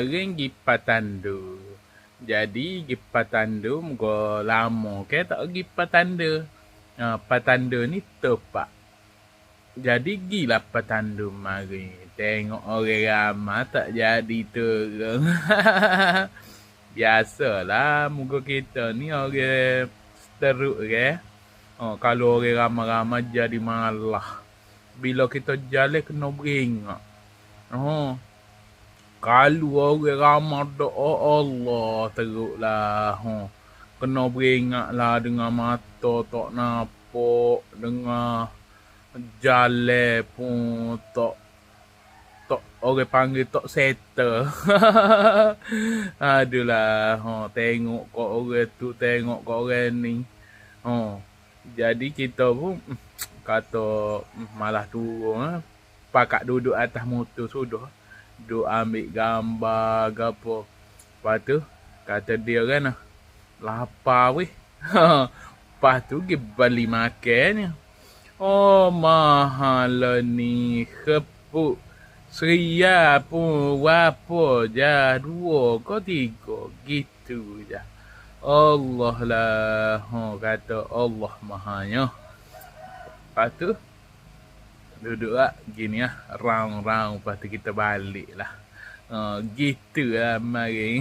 kemarin pergi Patandu. Jadi pergi Patandu muka lama ke tak pergi Patandu. Patandu ni tepak. Jadi gilah Patandu mari. Tengok orang ramai tak jadi terang. Biasalah muka kita ni orang seteruk ke. Kalau orang ramai-ramai jadi malah. Bila kita jalan kena beringak. Kalau orang ramai dah, oh Allah, teruklah. Kena beringat lah dengan mata tak nampak, dengan jalan pun tak orang panggil tak settle. Adulah, tengok kat orang tu, tengok kat orang ni. Jadi kita pun kata malah turun. Pakat duduk atas motor sudah. Duk ambil gambar ke apa. Lepas tu, kata dia kan, lapar weh. Lepas tu pergi beli makannya. Oh, mahal ni. Kepuk. Seria pun berapa je. 2 ke 3. Gitu je. Allah lah. Kata Allah mahanya. Lepas tu, duduk lah gini lah. Round-round. Lepas tu kita balik lah. Gitu lah mari.